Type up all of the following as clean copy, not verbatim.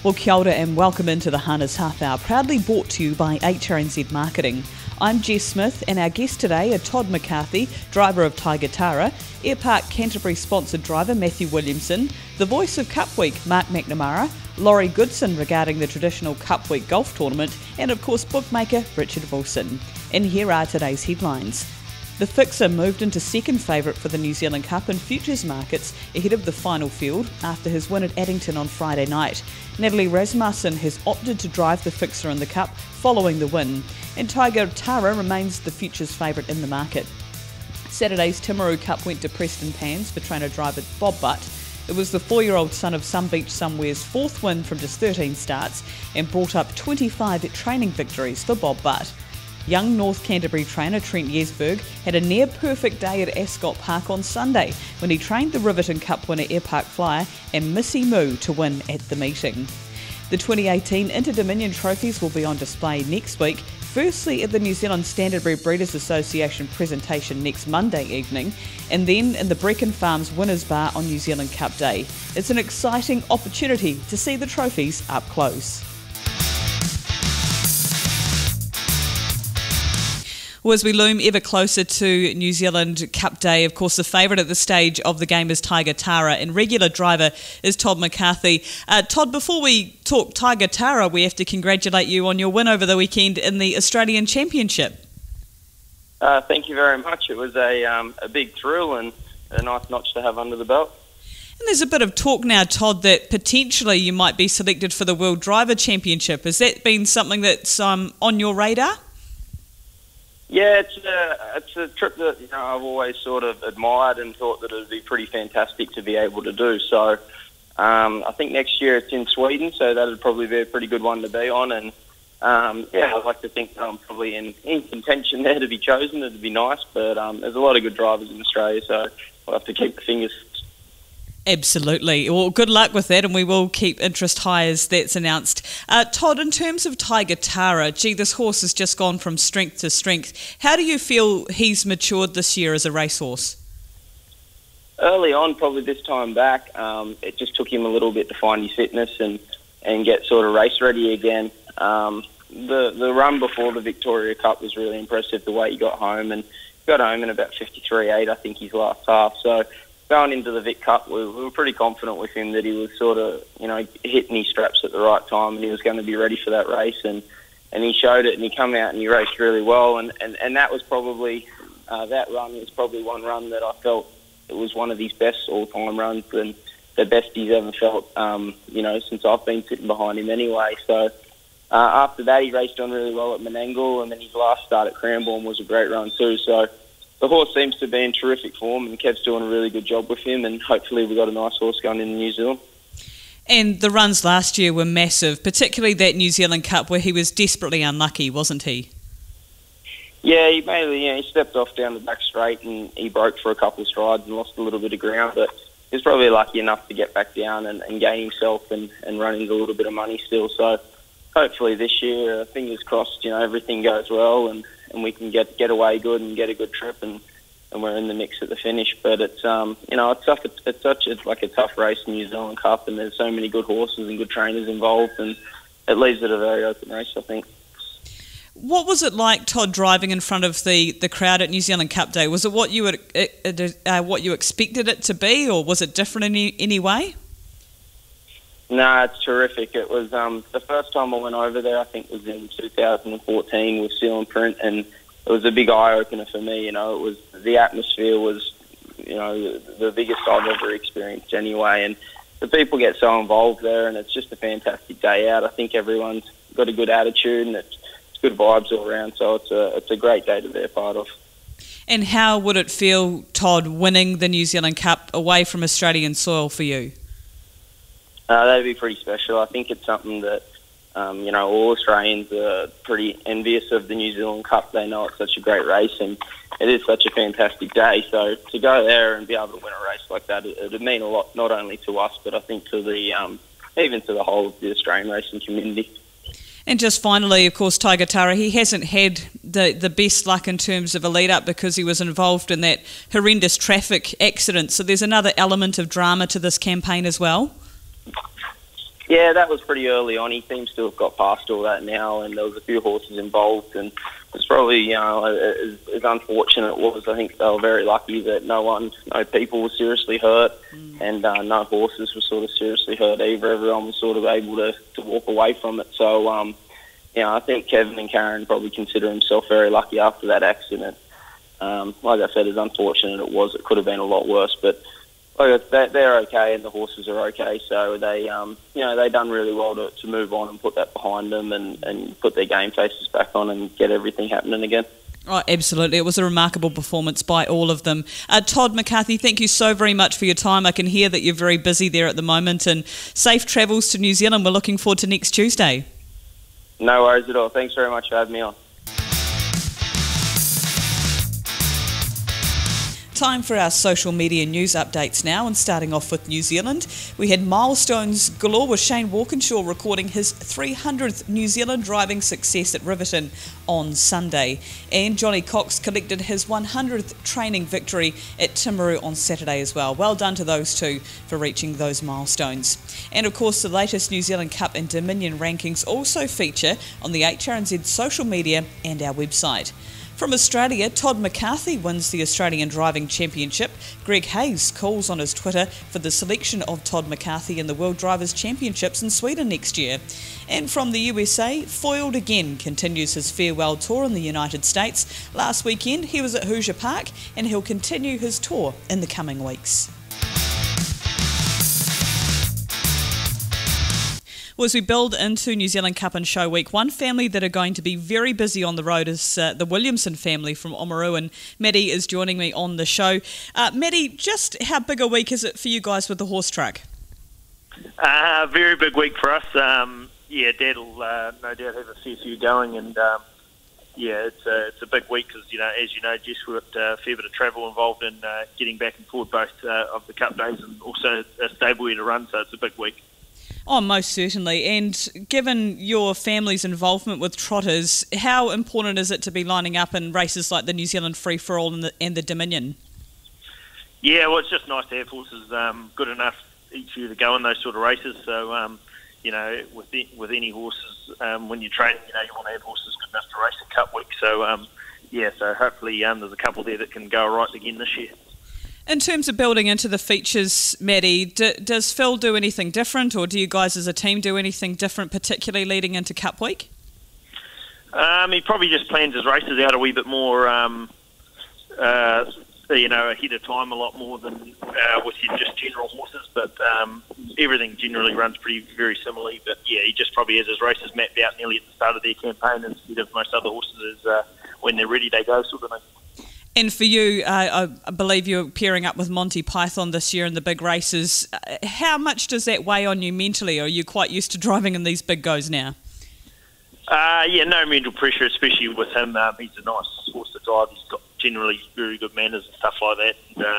Well, kia ora and welcome into the Harness Half Hour, proudly brought to you by HRNZ Marketing. I'm Jess Smith and our guests today are Todd McCarthy, driver of Tiger Tara, Airpark Canterbury sponsored driver Matthew Williamson, the voice of Cup Week Mark McNamara, Laurie Goodson regarding the traditional Cup Week golf tournament, and of course bookmaker Richard Wilson. And here are today's headlines. The Fixer moved into second favourite for the New Zealand Cup in futures markets ahead of the final field after his win at Addington on Friday night. Natalie Rasmussen has opted to drive the Fixer in the Cup following the win, and Tiger Tara remains the futures favourite in the market. Saturday's Timaru Cup went to Preston Pans for trainer-driver Bob Butt. It was the 4-year-old son of Some Beach Somewhere's fourth win from just 13 starts and brought up 25 training victories for Bob Butt. Young North Canterbury trainer Trent Yesberg had a near-perfect day at Ascot Park on Sunday when he trained the Riverton Cup winner Airpark Flyer and Missy Moo to win at the meeting. The 2018 Inter-Dominion trophies will be on display next week, firstly at the New Zealand Standardbred Breeders Association presentation next Monday evening, and then in the Brecon Farms Winners Bar on New Zealand Cup Day. It's an exciting opportunity to see the trophies up close. Well, as we loom ever closer to New Zealand Cup Day, of course, the favourite at this stage of the game is Tiger Tara, and regular driver is Todd McCarthy. Todd, before we talk Tiger Tara, we have to congratulate you on your win over the weekend in the Australian Championship. Thank you very much. It was a big thrill and a nice notch to have under the belt. And there's a bit of talk now, Todd, that potentially you might be selected for the World Driver Championship. Has that been something that's on your radar? Yeah, it's a trip that I've always sort of admired and thought that it would be pretty fantastic to be able to do. So I think next year it's in Sweden, so that would probably be a pretty good one to be on. And I'd like to think that I'm probably in contention there to be chosen. It'd be nice, but there's a lot of good drivers in Australia, so we'll have to keep the fingers. Absolutely. Well, good luck with that, and we will keep interest high as that's announced. Todd, in terms of Tiger Tara, this horse has just gone from strength to strength. How do you feel he's matured this year as a racehorse? Early on, probably this time back, it just took him a little bit to find his fitness and get sort of race ready again. The run before the Victoria Cup was really impressive, the way he got home, and got home in about 53.8, I think, his last half. So going into the Vic Cup, we were pretty confident with him that he was sort of, hitting his straps at the right time and he was going to be ready for that race. And he showed it, and he come out and he raced really well. And that was probably, that run was probably one run that I felt it was one of his best all-time runs and the best he's ever felt, since I've been sitting behind him anyway. So after that, he raced on really well at Menangle, and then his last start at Cranbourne was a great run too. So the horse seems to be in terrific form, and Kev's doing a really good job with him, and hopefully we've got a nice horse going in New Zealand. And the runs last year were massive, particularly that New Zealand Cup where he was desperately unlucky, wasn't he? Yeah, he stepped off down the back straight and he broke for a couple of strides and lost a little bit of ground, but he was probably lucky enough to get back down and gain himself and run into a little bit of money still. So hopefully this year, fingers crossed, everything goes well and we can get away good and get a good trip and we're in the mix at the finish. But it's it's such a tough race, the New Zealand Cup, and there's so many good horses and good trainers involved, and it leaves it a very open race, I think. What was it like, Todd, driving in front of the crowd at New Zealand Cup Day? Was it what you expected it to be, or was it different in any way? No, it's terrific. It was the first time I went over there, I think, was in 2014 with Seal and Print, and it was a big eye-opener for me. It was, the atmosphere was, the biggest I've ever experienced anyway, and the people get so involved there, and it's just a fantastic day out. I think everyone's got a good attitude, and it's good vibes all around, so it's a great day to be a part of. And how would it feel, Todd, winning the New Zealand Cup away from Australian soil for you? That'd be pretty special. I think it's something that, all Australians are pretty envious of the New Zealand Cup. They know it's such a great race and it is such a fantastic day. So to go there and be able to win a race like that, it would mean a lot, not only to us, but I think to the even to the whole of the Australian racing community. And just finally, of course, Tiger Tara, he hasn't had the best luck in terms of a lead-up because he was involved in that horrendous traffic accident. So there's another element of drama to this campaign as well. Yeah, that was pretty early on. He seems to have got past all that now, and there was a few horses involved, and it's probably, as unfortunate it was. I think they were very lucky that no people were seriously hurt, and no horses were sort of seriously hurt either. Everyone was sort of able to walk away from it. So, I think Kevin and Karen probably consider himself very lucky after that accident. Like I said, as unfortunate it was, it could have been a lot worse, but they're okay and the horses are okay, so they done really well to move on and put that behind them and put their game faces back on and get everything happening again. Oh, absolutely. It was a remarkable performance by all of them. Todd McCarthy, thank you so very much for your time. I can hear that you're very busy there at the moment, and safe travels to New Zealand. We're looking forward to next Tuesday. No worries at all. Thanks very much for having me on. Time for our social media news updates now, and starting off with New Zealand. We had milestones galore with Shane Walkinshaw recording his 300th New Zealand driving success at Riverton on Sunday, and Johnny Cox collected his 100th training victory at Timaru on Saturday as well. Well done to those two for reaching those milestones. And of course, the latest New Zealand Cup and Dominion rankings also feature on the HRNZ social media and our website. From Australia, Todd McCarthy wins the Australian Driving Championship. Greg Hayes calls on his Twitter for the selection of Todd McCarthy in the World Drivers' Championships in Sweden next year. And from the USA, Foiled again continues his farewell tour in the United States. Last weekend, he was at Hoosier Park, and he'll continue his tour in the coming weeks. Well, as we build into New Zealand Cup and Show Week, one family that are going to be very busy on the road is the Williamson family from Oamaru, and Maddie is joining me on the show. Maddie, just how big a week is it for you guys with the horse truck? Very big week for us. Dad will no doubt have a fair few going, and it's a big week because, as you know, Jess, we've got a fair bit of travel involved in getting back and forward both of the Cup days and also a stable here to run, so it's a big week. Oh, most certainly. And given your family's involvement with trotters, how important is it to be lining up in races like the New Zealand Free For All and the Dominion? Yeah, well, it's just nice to have horses good enough each year to go in those sort of races. So, with any horses, when you train, you want to have horses good enough to race a Cup week. So, so hopefully there's a couple there that can go all right again this year. In terms of building into the features, Maddie, does Phil do anything different, or do you guys as a team do anything different, particularly leading into Cup Week? He probably just plans his races out a wee bit more, ahead of time, a lot more than with your just general horses. But everything generally runs very similarly. But yeah, he just probably has his races mapped out nearly at the start of their campaign, instead of most other horses is when they're ready they go, sort of thing. And for you, I believe you're pairing up with Monty Python this year in the big races. How much does that weigh on you mentally? Or are you quite used to driving in these big goes now? No mental pressure, especially with him. He's a nice horse to drive. He's got generally very good manners and stuff like that. And,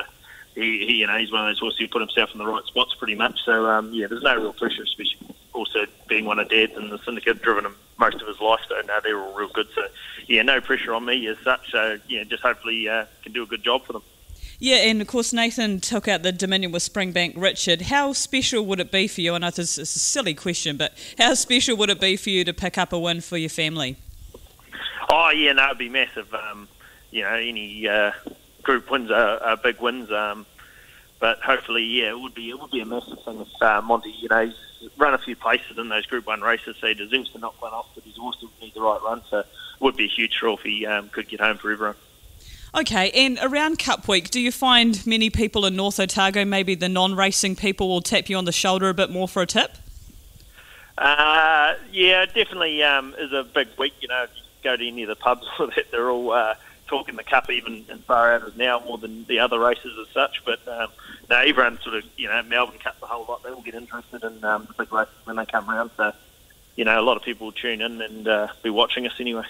he's one of those horses who put himself in the right spots pretty much. So, there's no real pressure, especially also being one of Dad's and the syndicate, driven him most of his life. So, no, they're all real good. So, no pressure on me as such. So, just hopefully can do a good job for them. Yeah, and of course Nathan took out the Dominion with Springbank Richard. How special would it be for you? I know this is a silly question, but how special would it be for you to pick up a win for your family? Oh, yeah, no, it'd be massive. Any group wins are big wins. But hopefully, it would be a massive thing if Monty, he's run a few places in those Group 1 races, so he deserves to knock one off, but he's also need the right run, so it would be a huge thrill if he could get home for everyone. Okay, and around Cup Week, do you find many people in North Otago, maybe the non-racing people, will tap you on the shoulder a bit more for a tip? Definitely is a big week. If you go to any of the pubs for that, they're all talking the Cup even as far out as now, more than the other races as such. But everyone sort of, Melbourne Cup, the whole lot, they all get interested in the big races when they come around. So, a lot of people will tune in and be watching us anyway.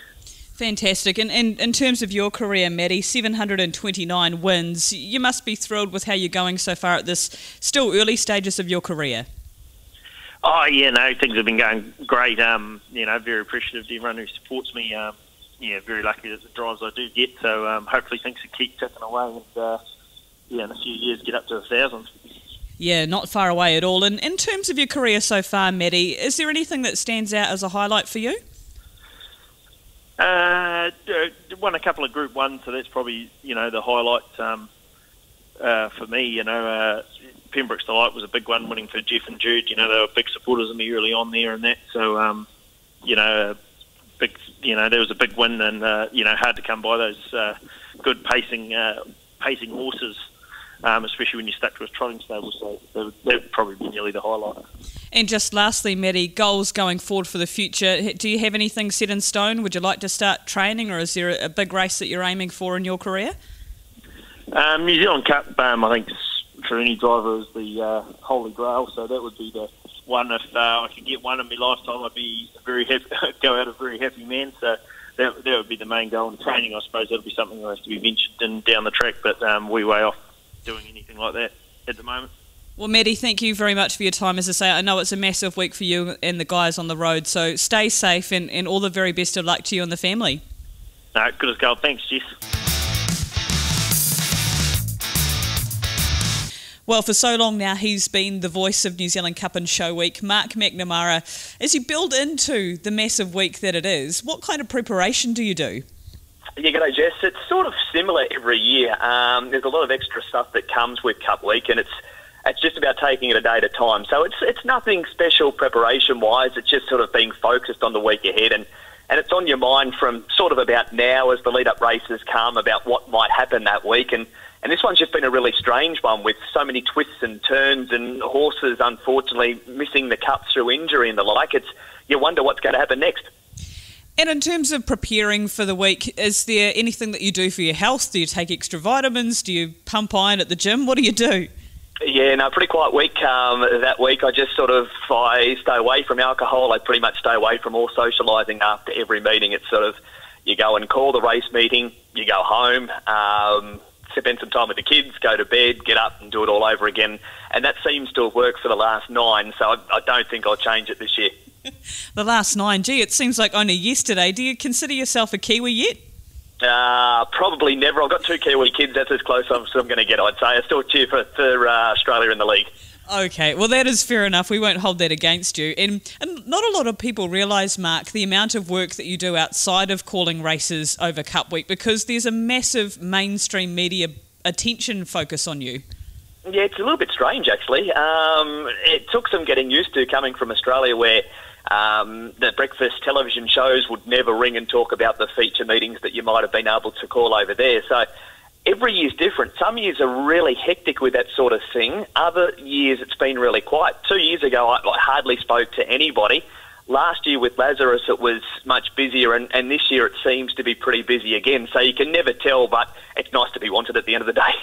Fantastic. And in terms of your career, Maddie, 729 wins. You must be thrilled with how you're going so far at this still early stages of your career. Oh, yeah, no, things have been going great. Very appreciative to everyone who supports me. Very lucky that the drives I do get. So hopefully things will keep ticking away and, in a few years get up to 1,000. Yeah, not far away at all. And in terms of your career so far, Maddie, is there anything that stands out as a highlight for you? Won a couple of Group 1, so that's probably, the highlight for me. Pembroke's Delight was a big one, winning for Jeff and Jude. They were big supporters of me early on there and that. So, there was a big win and, hard to come by those good pacing horses. Especially when you're stuck to a trotting stable, so that would probably be nearly the highlight. And just lastly, Maddie, goals going forward for the future. Do you have anything set in stone? Would you like to start training, or is there a big race that you're aiming for in your career? New Zealand Cup, I think, for any driver is the holy grail, so that would be the one. If I could get one in my lifetime, I'd be very happy, go out a very happy man, so that would be the main goal. In training, I suppose that'll be something that has to be ventured in down the track, but we're way off doing anything like that at the moment. Well, Maddie, thank you very much for your time. As I say, I know it's a massive week for you and the guys on the road, so stay safe and all the very best of luck to you and the family. No, good as gold. Thanks, Jess. Well, for so long now, he's been the voice of New Zealand Cup and Show Week. Mark McNamara, as you build into the massive week that it is, what kind of preparation do you do? Yeah, g'day, Jess. It's sort of similar every year. There's a lot of extra stuff that comes with Cup Week, and it's just about taking it a day at a time. So it's nothing special preparation-wise. It's just sort of being focused on the week ahead, and it's on your mind from sort of about now as the lead-up races come about what might happen that week. And this one's just been a really strange one with so many twists and turns and horses, unfortunately, missing the Cup through injury and the like. You wonder what's going to happen next. And in terms of preparing for the week, is there anything that you do for your health? Do you take extra vitamins? Do you pump iron at the gym? What do you do? Yeah, no, pretty quiet week that week. I stay away from alcohol. I pretty much stay away from all socialising after every meeting. It's sort of, you go and call the race meeting, you go home, spend some time with the kids, go to bed, get up and do it all over again. And that seems to have worked for the last 9, so I don't think I'll change it this year. The last 9, gee, it seems like only yesterday. Do you consider yourself a Kiwi yet? Probably never. I've got 2 Kiwi kids. That's as close as I'm going to get, I'd say. I still cheer for Australia in the league. Okay, well, that is fair enough. We won't hold that against you. And not a lot of people realise, Mark, the amount of work that you do outside of calling races over Cup Week, because there's a massive mainstream media attention focus on you. Yeah, it's a little bit strange, actually. It took some getting used to coming from Australia where the breakfast television shows would never ring and talk about the feature meetings that you might have been able to call over there. So every year's different. Some years are really hectic with that sort of thing. Other years it's been really quiet. 2 years ago I hardly spoke to anybody. Last year with Lazarus it was much busier, and this year it seems to be pretty busy again. So you can never tell, but it's nice to be wanted at the end of the day.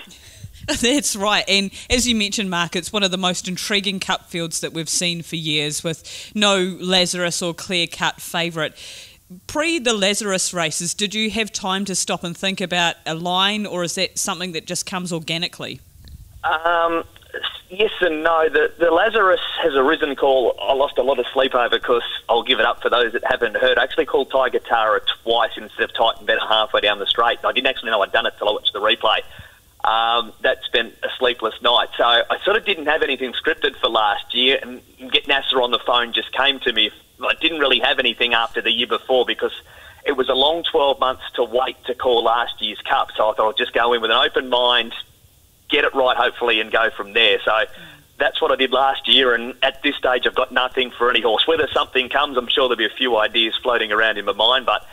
That's right, and as you mentioned, Mark, it's one of the most intriguing cup fields that we've seen for years, with no Lazarus or clear-cut favourite. Pre the Lazarus races, did you have time to stop and think about a line, or is that something that just comes organically? Yes and no. The Lazarus has a risen call. I lost a lot of sleep over because I'll give it up for those that haven't heard. I actually called Tiger Tara twice instead of Titan Better halfway down the straight. I didn't actually know I'd done it till I watched the replay. That's been a sleepless night. So I sort of didn't have anything scripted for last year, and Get Nasser on the phone just came to me. I didn't really have anything after the year before because it was a long 12 months to wait to call last year's Cup. So I thought I'd just go in with an open mind, get it right hopefully, and go from there. So that's what I did last year, and at this stage I've got nothing for any horse. Whether something comes, I'm sure there'll be a few ideas floating around in my mind, but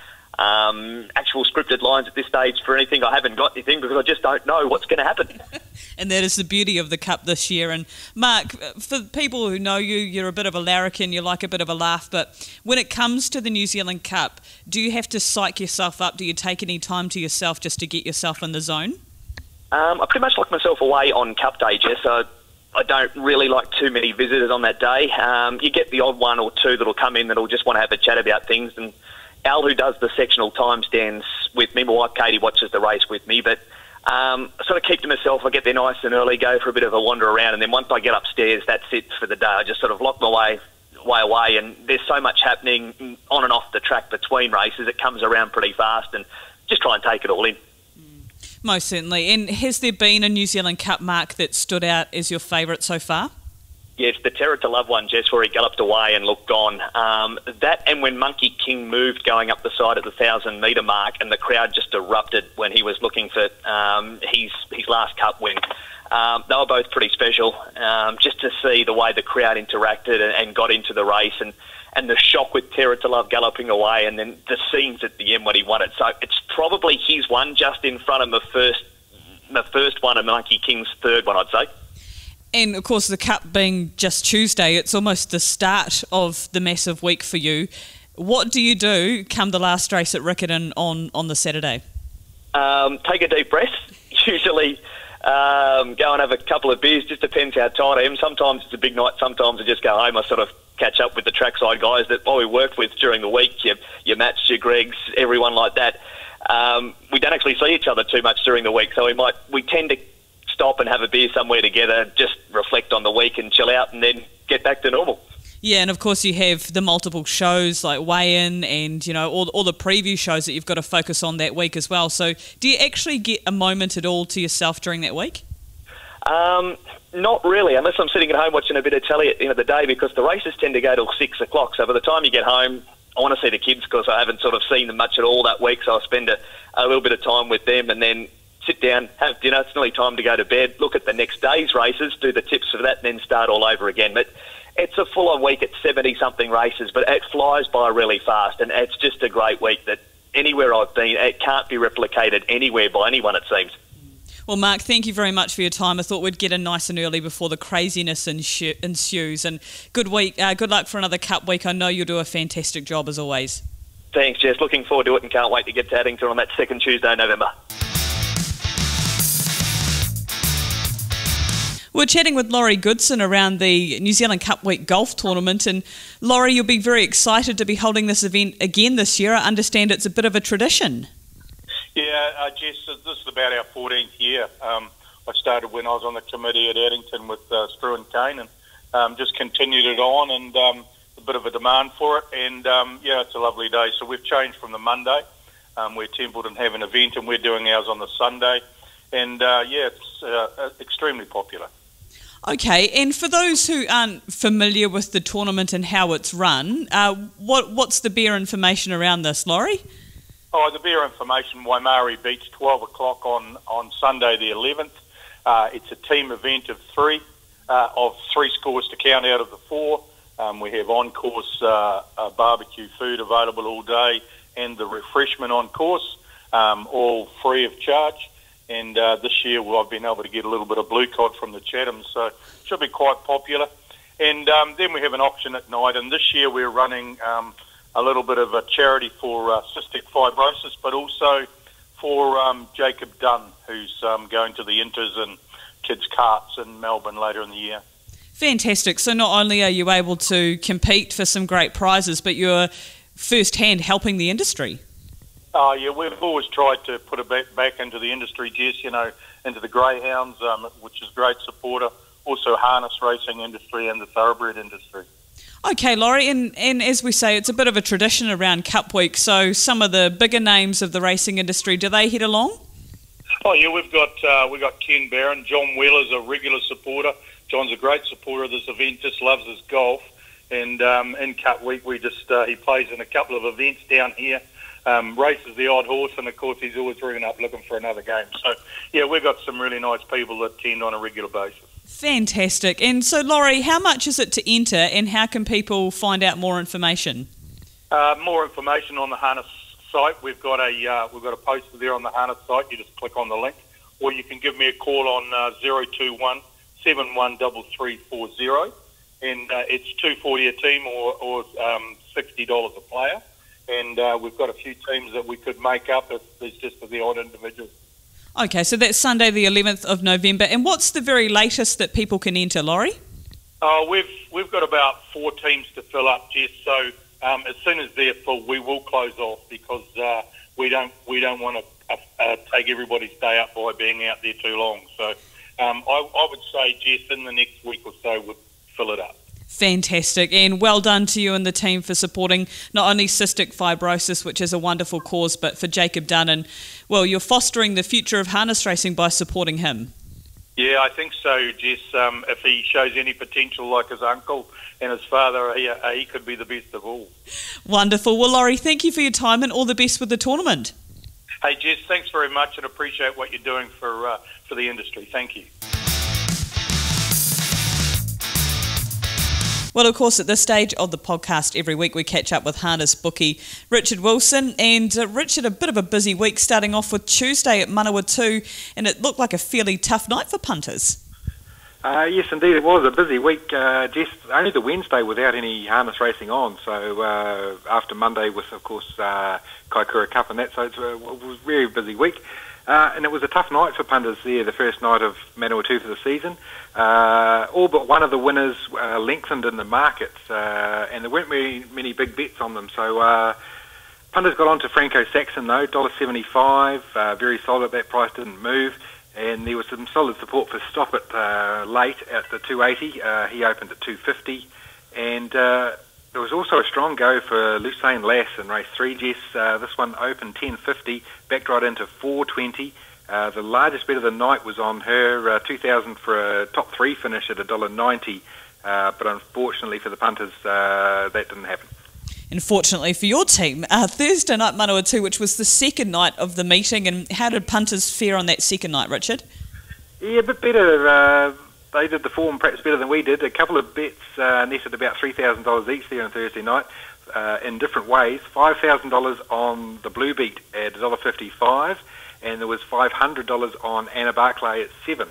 actual scripted lines at this stage for anything, I haven't got anything because I just don't know what's going to happen. And that is the beauty of the Cup this year. And Mark, for people who know you, you're a bit of a larrikin, you like a bit of a laugh, but when it comes to the New Zealand Cup, do you have to psych yourself up? Do you take any time to yourself just to get yourself in the zone? I pretty much lock myself away on Cup Day, Jess. I don't really like too many visitors on that day. You get the odd one or two that'll come in that'll just want to have a chat about things, and Al, who does the sectional time stands with me, my wife Katie watches the race with me, but I sort of keep to myself. I get there nice and early, go for a bit of a wander around, and then once I get upstairs, that's it for the day. I just sort of lock my way away, and there's so much happening on and off the track between races, it comes around pretty fast, and just try and take it all in. Most certainly. And has there been a New Zealand Cup mark that stood out as your favourite so far? Yes, the Terra to Love one, Jess, where he galloped away and looked on. That and when Monkey King moved going up the side at the 1,000-metre mark and the crowd just erupted when he was looking for his last Cup win. They were both pretty special. Just to see the way the crowd interacted and got into the race and the shock with Terra to Love galloping away and then the scenes at the end when he won it. So it's probably his one just in front of the first one and Monkey King's third one, I'd say. And, of course, the Cup being just Tuesday, it's almost the start of the massive week for you. What do you do come the last race at Riccarton on the Saturday? Take a deep breath. Usually go and have a couple of beers. Just depends how tired I am. Sometimes it's a big night. Sometimes I just go home. I sort of catch up with the trackside guys that we worked with during the week, your Matts, your Gregs, everyone like that. We don't actually see each other too much during the week, so we tend to stop and have a beer somewhere together, just reflect on the week and chill out and then get back to normal. Yeah, and of course you have the multiple shows like weigh-in and, you know, all the preview shows that you've got to focus on that week as well. So do you actually get a moment at all to yourself during that week? Not really, unless I'm sitting at home watching a bit of telly at the end of the day, because the races tend to go till 6 o'clock. So by the time you get home, I want to see the kids because I haven't sort of seen them much at all that week. So I spend a little bit of time with them and then sit down, have dinner. It's nearly time to go to bed, look at the next day's races, do the tips for that, and then start all over again. But it's a full-on week. It's 70-something races, but it flies by really fast, and it's just a great week that anywhere I've been, it can't be replicated anywhere by anyone, it seems. Well, Mark, thank you very much for your time. I thought we'd get in nice and early before the craziness ensues. And good luck for another Cup week. I know you'll do a fantastic job as always. Thanks, Jess. Looking forward to it and can't wait to get to Addington on that second Tuesday in November. We're chatting with Laurie Goodson around the New Zealand Cup Week golf tournament, and Laurie, you'll be very excited to be holding this event again this year. I understand it's a bit of a tradition. Yeah, Jess, this is about our 14th year. I started when I was on the committee at Addington with Strew and Kane and just continued it on and a bit of a demand for it. And, yeah, it's a lovely day. So we've changed from the Monday where Templeton have an event and we're doing ours on the Sunday. And, yeah, it's extremely popular. Okay, and for those who aren't familiar with the tournament and how it's run, what's the bare information around this, Laurie? Oh, the bare information, Waimari Beach, 12 o'clock on Sunday the 11th. It's a team event of three scores to count out of the four. We have on-course barbecue food available all day and the refreshment on course, all free of charge. And this year I've been able to get a little bit of blue cod from the Chathams, so it should be quite popular. And then we have an auction at night, and this year we're running a little bit of a charity for cystic fibrosis, but also for Jacob Dunn, who's going to the Inters and Kids Karts in Melbourne later in the year. Fantastic. So not only are you able to compete for some great prizes, but you're first-hand helping the industry. Oh, yeah, we've always tried to put it back into the industry, Jess, into the greyhounds, which is a great supporter, also harness racing industry and the thoroughbred industry. Okay, Laurie, and as we say, it's a bit of a tradition around Cup Week, so some of the bigger names of the racing industry, do they head along? Oh, yeah, we've got Ken Barron. John Wheeler's a regular supporter. John's a great supporter of this event, just loves his golf. And in Cup Week, he plays in a couple of events down here. Races the odd horse, and of course he's always ringing up looking for another game. So, yeah, we've got some really nice people that attend on a regular basis. Fantastic. And so, Laurie, how much is it to enter, and how can people find out more information? More information on the Harness site. We've got a poster there on the Harness site. You just click on the link, or you can give me a call on 021 713340, and it's $240 a team or $60 a player. And we've got a few teams that we could make up if there's just for the odd individual. Okay, so that's Sunday the 11th of November. And what's the very latest that people can enter, Laurie? We've got about 4 teams to fill up, Jess. So as soon as they're full, we will close off because we don't want to take everybody's day up by being out there too long. So I would say, Jess, in the next week or so, we'll fill it up. Fantastic, and well done to you and the team for supporting not only cystic fibrosis, which is a wonderful cause, but for Jacob Dunn, and well, you're fostering the future of harness racing by supporting him. Yeah, I think so, Jess. If he shows any potential like his uncle and his father, he could be the best of all. Wonderful. Well, Laurie, thank you for your time and all the best with the tournament. Hey, Jess, thanks very much and appreciate what you're doing for the industry. Thank you. Well, of course, at this stage of the podcast, every week we catch up with harness bookie Richard Wilson. And Richard, a bit of a busy week starting off with Tuesday at Manawatu, and it looked like a fairly tough night for punters. Yes, indeed, it was a busy week. Just only the Wednesday without any harness racing on. So after Monday with, of course, Kaikoura Cup and that, so it was a very busy week. And it was a tough night for punters there, the first night of Manawatu for the season. All but one of the winners lengthened in the markets, and there weren't many big bets on them. So punters got on to Franco Saxon, though, $1.75, very solid. That price didn't move. And there was some solid support for Stop It late at the 280. He opened at 250. And there was also a strong go for Lucene Lass in race 3, Jess. This one opened 10.50, backed right into 4.20. The largest bet of the night was on her, 2,000 for a top 3 finish at $1.90. But unfortunately for the punters, that didn't happen. Unfortunately for your team, Thursday night Manawatu, which was the second night of the meeting, and how did punters fare on that second night, Richard? Yeah, a bit better. They did the form perhaps better than we did. A couple of bets netted about $3,000 each there on Thursday night in different ways. $5,000 on the Blue Beat at $1.55, and there was $500 on Anna Barclay at 7,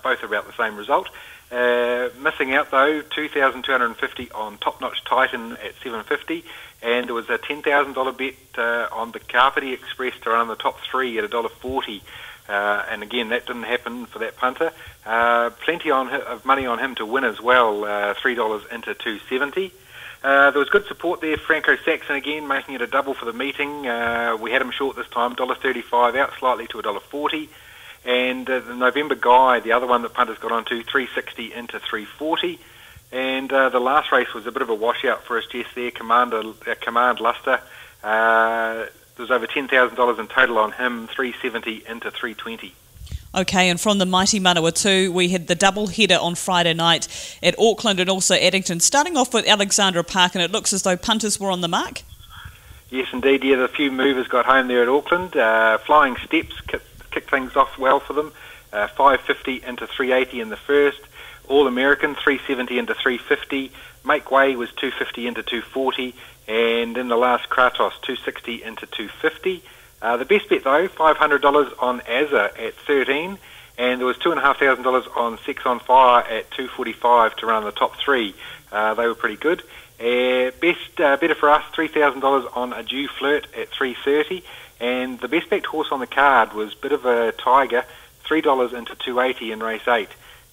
both about the same result. Missing out though, $2,250 on Top Notch Titan at $7.50, and there was a $10,000 bet on the Carpety Express to run the top 3 at $1.40. And again, that didn't happen for that punter. Plenty of money on him to win as well, $3 into $2.70. There was good support there. Franco Saxon again making it a double for the meeting. We had him short this time, $1.35 out slightly to $1.40. And the November Guy, the other one that punters got onto, $3.60 into $3.40. And the last race was a bit of a washout for us, Jess, there, Command Luster. There was over $10,000 in total on him, $3.70 into $3.20. Okay, and from the mighty Manawatu, we had the double header on Friday night at Auckland and also Addington, starting off with Alexandra Park, and it looks as though punters were on the mark. Yes, indeed. Yeah, the few movers got home there at Auckland. Flying Steps kicked things off well for them. $5.50 into $3.80 in the first. All American, $3.70 into $3.50. Make Way was $2.50 into $2.40. And in the last, Kratos, $2.60 into $2.50. The best bet, though, $500 on Azza at 13, and there was $2,500 on Sex on Fire at $2.45 to run the top 3. They were pretty good. Best better for us, $3,000 on A Due Flirt at $3.30, and the best backed horse on the card was Bit of a Tiger, $3 into $2.80 in race 8.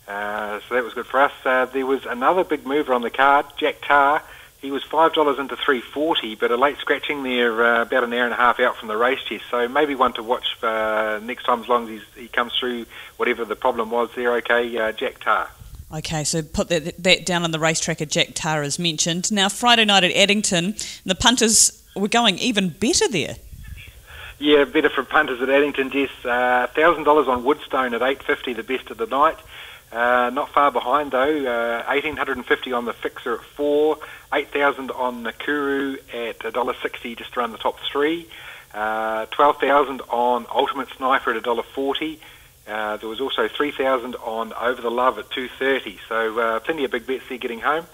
So that was good for us. There was another big mover on the card, Jack Tar. He was $5 into $3.40, but a late scratching there, about an hour and a half out from the race chest. So maybe one to watch next time, as long as he comes through whatever the problem was there. Okay, Jack Tar. Okay, so put that down on the racetrack at Jack Tar as mentioned. Now, Friday night at Addington, the punters were going even better there. Yeah, better for punters at Addington, Jess. $1,000 on Woodstone at $8.50, the best of the night. Not far behind though, $1,850 on the Fixer at 4, $8,000 on Nakuru at $1.60 just to run the top 3, $12,000 on Ultimate Sniper at $1.40. There was also $3,000 on Over the Love at $2.30. So plenty of big bets there getting home.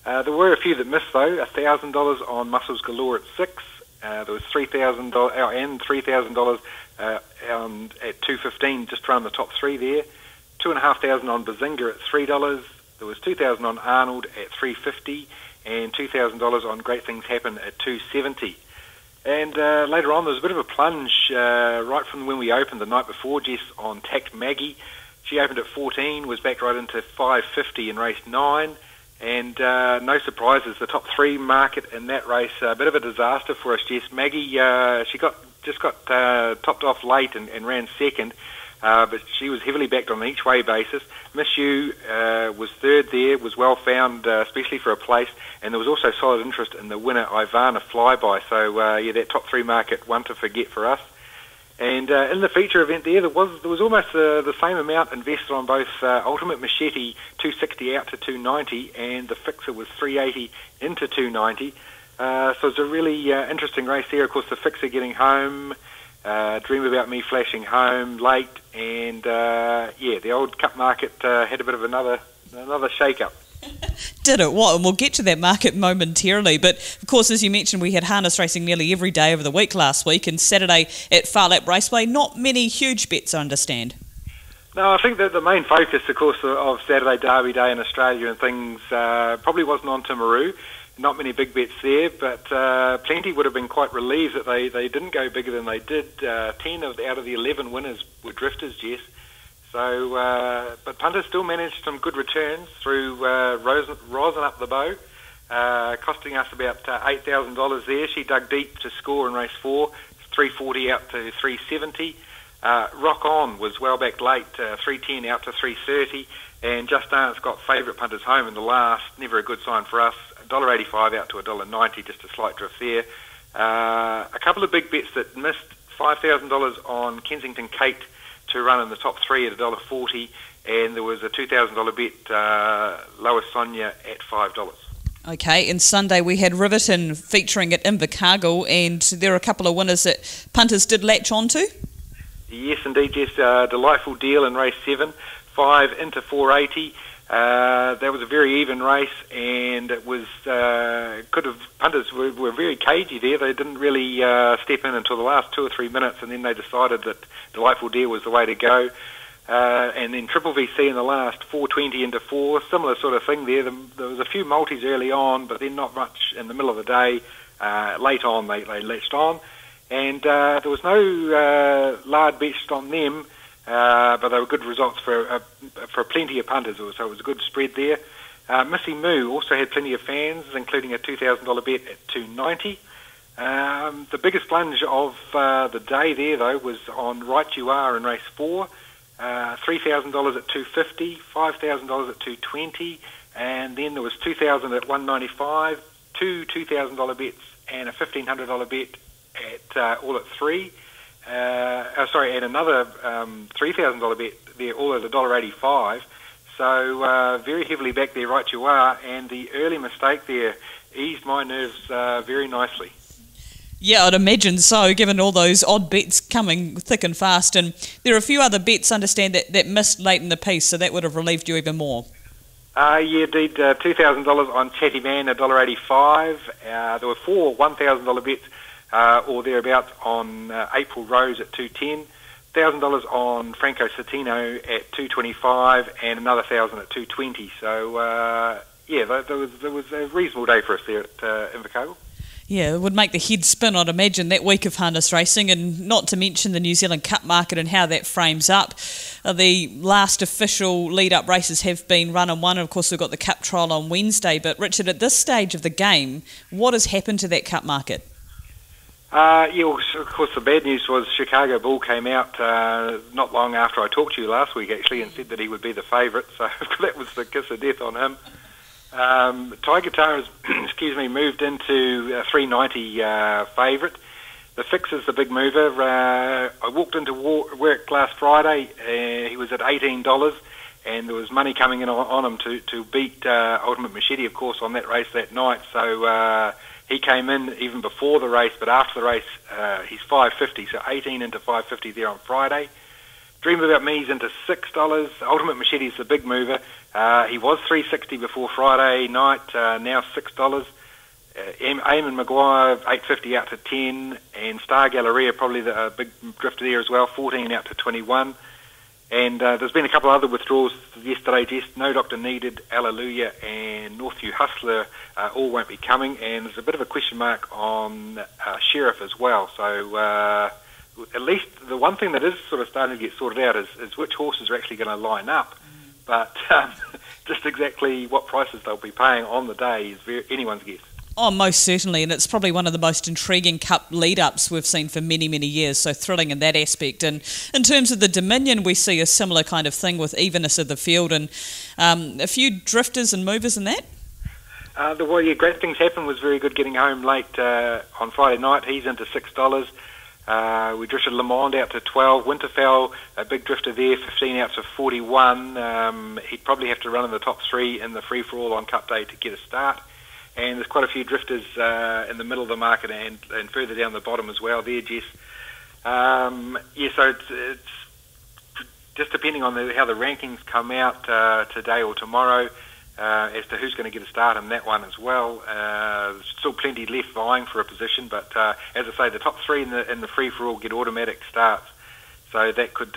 There were a few that missed though. $1,000 on Muscles Galore at 6. There was $3,000 and $3,000 at $2.15 just to run the top 3 there. $2,500 on Bazinga at $3. There was $2,000 on Arnold at $3.50, and $2,000 on Great Things Happen at $2.70. And later on, there was a bit of a plunge right from when we opened the night before, Jess, on Tact Maggie. She opened at 14, was back right into $5.50 in race 9, and no surprises. The top 3 market in that race, a bit of a disaster for us, Jess. Maggie, she just got topped off late and ran second. but she was heavily backed on an each-way basis. Miss You was third there, was well found, especially for a place, and there was also solid interest in the winner, Ivana Flyby. So, that top three market, one to forget for us. And in the feature event there was almost the same amount invested on both Ultimate Machete 260 out to 290, and the fixer was 380 into 290. So it's a really interesting race there. Of course, the fixer getting home, Dream About Me flashing home late, and the old cup market had a bit of another shake-up. Did it? What? And we'll get to that market momentarily. But, of course, as you mentioned, we had harness racing nearly every day over the week last week, and Saturday at Far Lap Raceway, not many huge bets, I understand. No, I think that the main focus, of course, of Saturday Derby Day in Australia and things probably wasn't on Timaru. Not many big bets there, but plenty would have been quite relieved that they didn't go bigger than they did. 10 out of the 11 winners were drifters, Jess. So, but punters still managed some good returns through Rosin Up the Bow, costing us about $8,000 there. She dug deep to score in race 4, 340 out to 370. Rock On was well back late, 310 out to 330, and Just Dance got favourite punters home in the last, never a good sign for us, $1.85 out to $1.90, just a slight drift there. A couple of big bets that missed, $5,000 on Kensington Kate to run in the top three at $1.40, and there was a $2,000 bet, Lois Sonia at $5. Okay, and Sunday we had Riverton featuring at Invercargill, and there are a couple of winners that punters did latch onto. Yes, indeed, yes. Delightful Deal in race 7, 5 into 480. That was a very even race, and it was punters were very cagey there. They didn't really step in until the last 2 or 3 minutes, and then they decided that Delightful Deal was the way to go. And then Triple VC in the last, 420 into 4, similar sort of thing there. There was a few multis early on, but then not much in the middle of the day. Late on, they latched on, and there was no large bets on them. But they were good results for plenty of punters, so it was a good spread there. Missy Moo also had plenty of fans, including a $2,000 bet at $2.90. The biggest plunge of the day there, though, was on Right You Are in race 4, $3,000 at $2.50, $5,000 at $2.20, and then there was $2,000 at $1.95, two $2,000 bets, and a $1,500 bet at all at 3. And another $3,000 bet there, all at $1.85. So very heavily back there, Right You Are, and the early mistake there eased my nerves very nicely. Yeah, I'd imagine so, given all those odd bets coming thick and fast. And there are a few other bets, I understand, that missed late in the piece, so that would have relieved you even more. Yeah, indeed, $2,000 on Chatty Man, $1.85. There were 4 $1,000 bets, or thereabouts, on April Rose at $2.10, $1,000 on Franco Citino at $2.25, and another $1,000 at $2.20. So there was a reasonable day for us there at Invercargill. Yeah, it would make the head spin, I'd imagine, that week of harness racing, and not to mention the New Zealand Cup market and how that frames up. The last official lead-up races have been run and won, and of course we've got the Cup trial on Wednesday. But Richard, at this stage of the game, what has happened to that Cup market? Well, of course the bad news was Chicago Bull came out not long after I talked to you last week, actually, and said that he would be the favourite, so that was the kiss of death on him. Tiger Tara's, moved into a $3.90 favourite. The fix is the big mover. I walked into work last Friday. He was at $18, and there was money coming in on him to beat Ultimate Machete, of course, on that race that night. So he came in even before the race, but after the race, he's $5.50, so 18 into $5.50 there on Friday. Dream About Me's into $6. Ultimate Machete's the big mover. He was $3.60 before Friday night, now $6. Eamon Maguire, $8.50 out to $10. And Star Galleria, probably the big drifter there as well, $14 out to $21. And there's been a couple other withdrawals yesterday, just No Doctor Needed, Alleluia, and Northview Hustler all won't be coming. And there's a bit of a question mark on Sheriff as well. So at least the one thing that is sort of starting to get sorted out is which horses are actually going to line up. But just exactly what prices they'll be paying on the day is anyone's guess. Oh, most certainly, and it's probably one of the most intriguing Cup lead-ups we've seen for many, many years, so thrilling in that aspect. And in terms of the Dominion, we see a similar kind of thing with evenness of the field and a few drifters and movers in that. Great Things Happen was very good getting home late on Friday night. He's into $6. We drifted Le Monde out to 12. Winterfell, a big drifter there, 15 out to 41. He'd probably have to run in the top 3 in the free-for-all on Cup Day to get a start. And there's quite a few drifters in the middle of the market and further down the bottom as well there, Jess. So it's just depending on how the rankings come out today or tomorrow as to who's going to get a start in that one as well. There's still plenty left vying for a position, but as I say, the top 3 in the free-for-all get automatic starts. So that could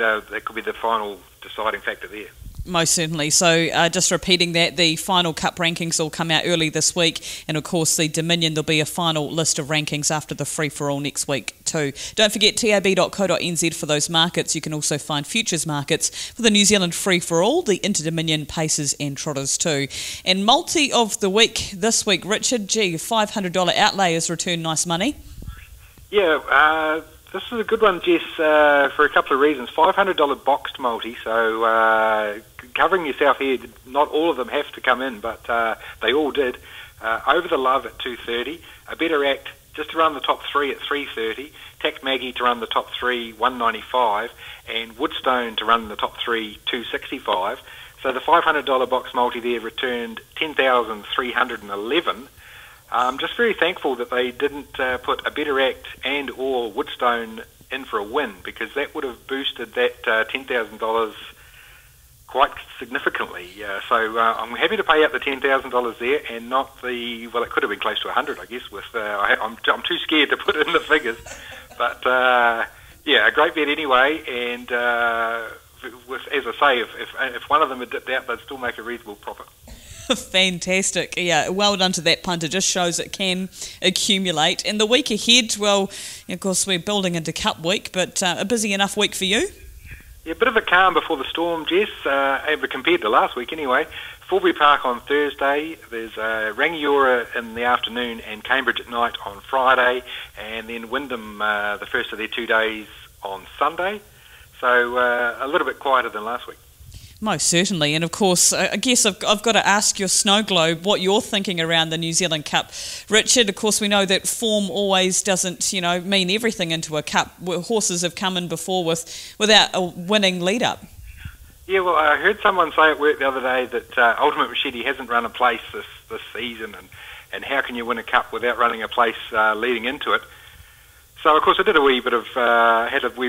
be the final deciding factor there. Most certainly. So just repeating that, the final Cup rankings will come out early this week, and of course the Dominion, there'll be a final list of rankings after the free-for-all next week too. Don't forget tab.co.nz for those markets. You can also find futures markets for the New Zealand free-for-all, the Inter-Dominion Pacers and Trotters too. And multi of the week this week, Richard, $500 outlay has returned nice money. Yeah, this is a good one, Jess, for a couple of reasons. $500 boxed multi, so covering yourself here, not all of them have to come in, but they all did. Over the Love at 230, A Better Act just to run the top 3 at 330, Tact Maggie to run the top 3 195, and Woodstone to run the top 3 265. So the $500 box multi there returned 10,311. I'm just very thankful that they didn't put A Better Act and or Woodstone in for a win, because that would have boosted that $10,000 quite significantly. So I'm happy to pay out the $10,000 there, and not the, well, it could have been close to 100, I guess. With I'm too scared to put in the figures, but yeah, a great bet anyway. And as I say, if one of them had dipped out, they'd still make a reasonable profit. Fantastic. Yeah, well done to that punter. Just shows it can accumulate. And the week ahead, well, of course, we're building into Cup week, but a busy enough week for you? Yeah, a bit of a calm before the storm, Jess, compared to last week anyway. Forbury Park on Thursday, there's Rangiora in the afternoon and Cambridge at night on Friday, and then Wyndham, the first of their 2 days, on Sunday. So a little bit quieter than last week. Most certainly, and of course, I guess I've got to ask your Snow Globe what you're thinking around the New Zealand Cup. Richard, of course, we know that form always doesn't, mean everything into a Cup. Horses have come in before without a winning lead-up. Yeah, well, I heard someone say at work the other day that Ultimate Machete hasn't run a place this season, and how can you win a Cup without running a place leading into it? So, of course, I did had a wee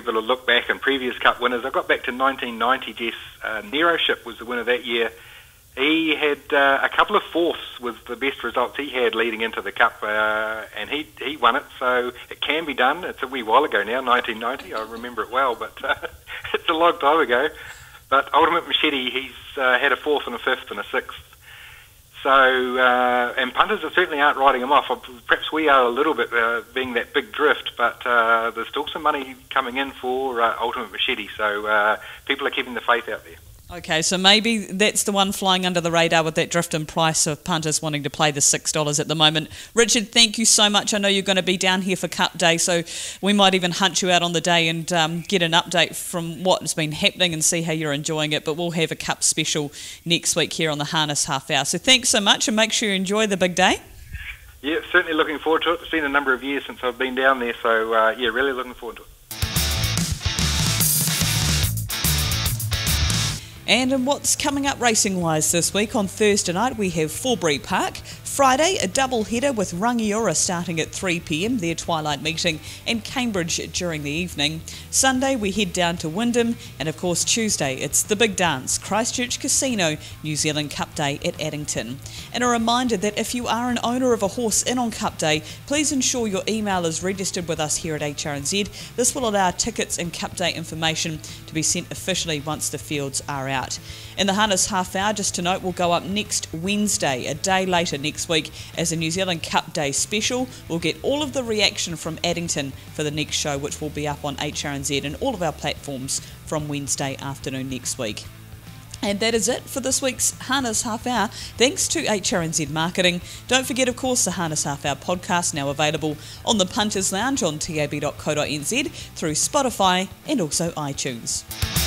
bit of look back in previous Cup winners. I got back to 1990, Jess. Nero Ship was the winner that year. He had a couple of fourths was the best results he had leading into the Cup, and he won it. So it can be done. It's a wee while ago now, 1990. I remember it well, but it's a long time ago. But Ultimate Machete, he's had a fourth and a fifth and a sixth. So, and punters certainly aren't writing him off. Perhaps we are a little bit, being that big drift, but there's still some money coming in for Ultimate Machete, so people are keeping the faith out there. Okay, so maybe that's the one flying under the radar with that drift in price of punters wanting to play the $6 at the moment. Richard, thank you so much. I know you're going to be down here for Cup Day, so we might even hunt you out on the day and get an update from what's been happening and see how you're enjoying it. But we'll have a Cup special next week here on the Harness Half Hour. So thanks so much, and make sure you enjoy the big day. Yeah, certainly looking forward to it. It's been a number of years since I've been down there, so yeah, really looking forward to it. And what's coming up racing-wise this week? On Thursday night we have Forbury Park. Friday, a double header with Rangiora starting at 3 p.m, their twilight meeting, and Cambridge during the evening. Sunday we head down to Wyndham, and of course Tuesday it's the big dance, Christchurch Casino, New Zealand Cup Day at Addington. And a reminder that if you are an owner of a horse in on Cup Day, please ensure your email is registered with us here at HRNZ. This will allow tickets and Cup Day information to be sent officially once the fields are out. In the Harness Half Hour, just to note, will go up next Wednesday, a day later next week, as a New Zealand Cup Day special. We'll get all of the reaction from Addington for the next show, which will be up on HRNZ and all of our platforms from Wednesday afternoon next week. And that is it for this week's Harness Half Hour. Thanks to HRNZ Marketing. Don't forget, of course, the Harness Half Hour podcast now available on the Punters Lounge on tab.co.nz, through Spotify and also iTunes.